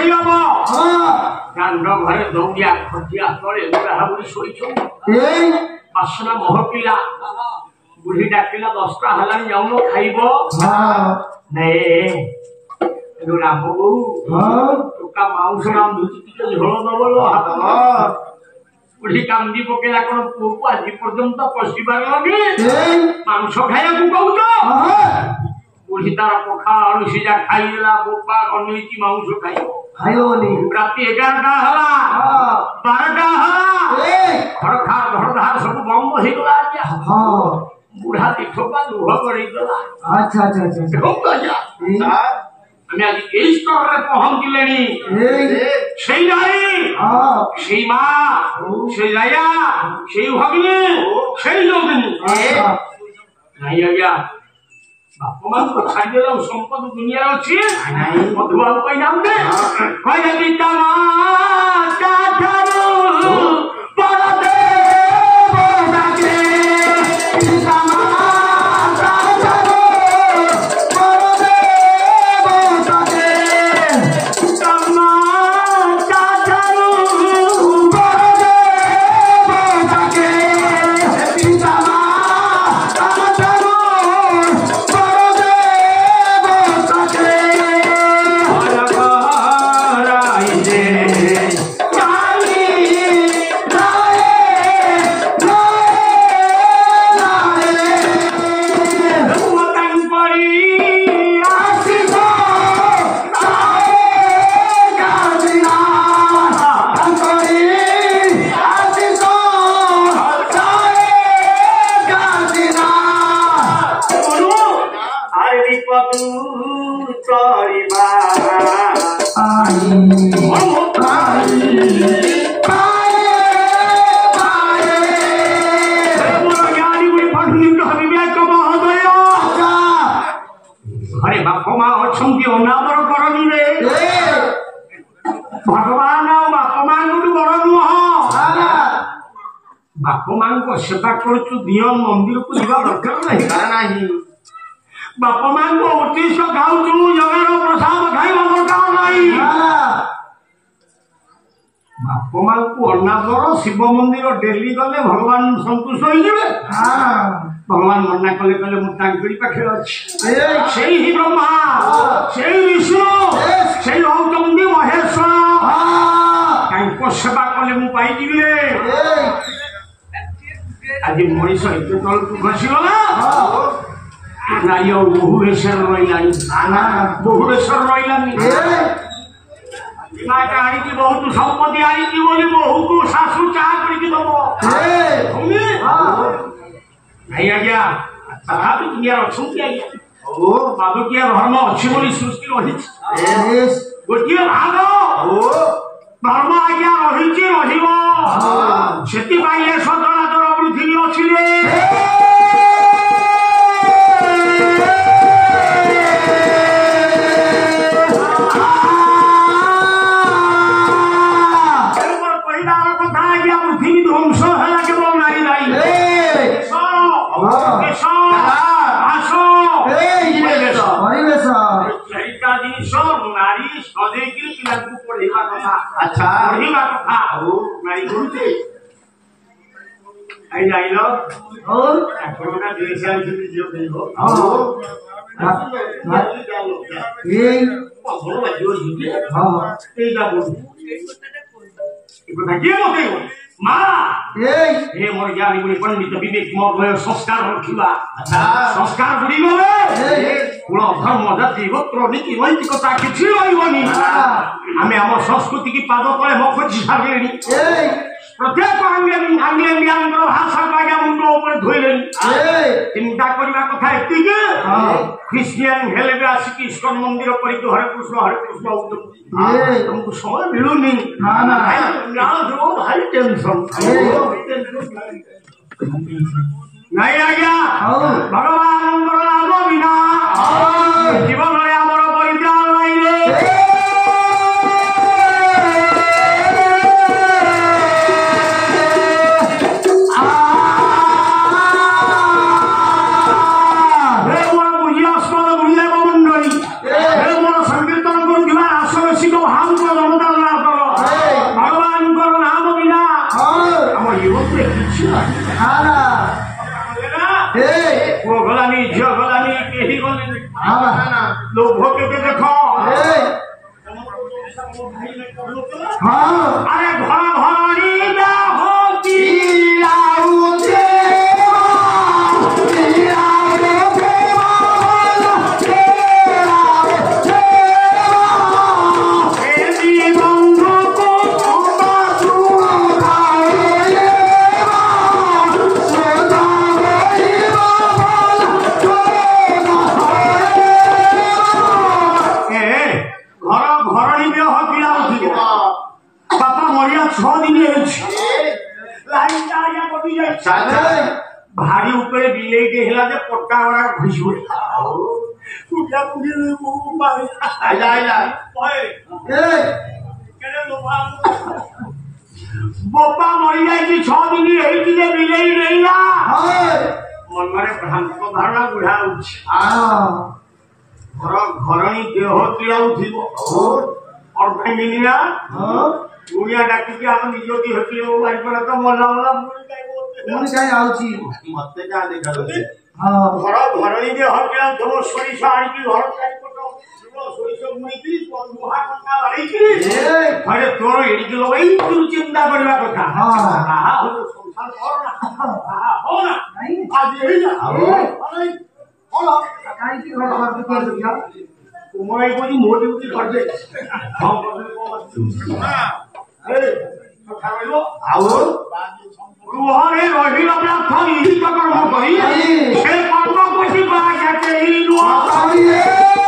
रोषेई हम दांड घरे दौड़िया खटिया तले बुढ़ा बुढ़ी शोच बासना महकिला बुढ़ी डाकिला 10टा हला जाऊन खाइब रामबू टोका माउस रांधुची झोल दबल बुढ़ी कांदी पकेला कौन पुओ को आज पर्यंत पशि पारे मांस खाया कहूच बुढ़ी तार पखा आलू सीजा खाईला बोपा अनईची मांस खाइबनी राति 11टा हला 12टा हला खड़खार धड़धार सब बंद हो गला बुढ़ा दिखबा लुह गला अच्छा अच्छा अच्छा আমি আজ এই স্তরে পৌঁছিলেনি সেই নারী সেই মা সেই রায়া সেই ভগিনী সেই যোগিনী নাই আজ্ঞা বাপ মা তো ছাড়িয়ে সম্পদ দুনিয়ার আছে মধুবাবু কই নাম দে কই দিতা মা কাঠারু পরদে বোদাকে দিতা মা सेवा कर मंदिर को जा दरकार नहीं बापा मां को अतीश खाऊ जगार प्रसाद खाइबा दरकार नहीं बापा मां को अनादर शिव मंदिर डेली गले भगवान संतुष्ट हो भगवान मना कले कले मुझे पाखे अच्छे ही ब्रह्मा से विष्णु से चंडी महेश्वर सेवा कले मुझे पाई आज मनीष एत तल को खसीगला नारी बहुरेश्वर रहा बहुरेश्वर रहा आनी बहुत सम्पत्ति आनी बहु को शाशु चाह करदब नहीं आज्ञा तथा दुनिया अच्छा आज्ञा बालकिया धर्म अच्छी सृष्टि रही गोटे भाग धर्म आज्ञा रही से सचराचर पृथ्वी अच्छी पृथ्वी ध्वंस है केवल नारी दायी जिस नारी सजे पिला पढ़ा कथा अच्छा पढ़ा कथा नारी करुचे आई जाइल कोरोना देश जो देबो ए भलो बाजो जुटे हां ए जा बोल इको के मते मां ए मोर ज्ञानी गुणी पंडित विवेक मोर संस्कार रखिबा अच्छा संस्कार गुडी गले कुल धर्म जाति गोत्र नीति नैतिकता किछि रहिबनी आमे हम संस्कृति की पाद तले मखोजी सारलेनी प्रत्येक आंग्लियन भाषा को मुंड ऊपर धोइले चिंता करने कथा एति ख्रिस्टियान हेले भी आसिक इस्कन मंदिर पर हरे कृष्ण तुमको समय मिलूनी भारी टेंशन नहीं आज्ञा भगवान नाम बिना जीवन आमर परित्राण नहीं संकीर्तन कर अरे घर घरणी जा होती भारी ऊपर बिले के हिला जे पट्टा वाला घुसुए कुटिया कुटिया आइला आइला ओए केने लोभा बोपा मरी जाई कि 6 दिन एही कि जे बिले रहिला मन मारे भ्रांत धारणा बुढ़ा उछ घर घरणी देह किलाउ थिबो और भाईनिया दुनिया डाकी के हम निजो दी हटले ओ भाई पर तो मोला मोला मुनि काय आउची मते जा देखा हां घर घरणी दे हटला दो सरिसा आनी की घर काय पटो सरिसा मुनि की मुहा कंका बाड़ी की अरे तोर एडी की लोई तू चिंता करबा कथा हां आहा हो संसार कर ना आहा हो ना नहीं आज एही जा अरे बोलो काय की घर घर के दिया तुमरे कोई मोटी उठी कर दे हम हां ए खाइलो आओ रुहारे रहिला प्रार्थना इही तो कर्म करी से कर्म कोसी बा जाते ई रुहा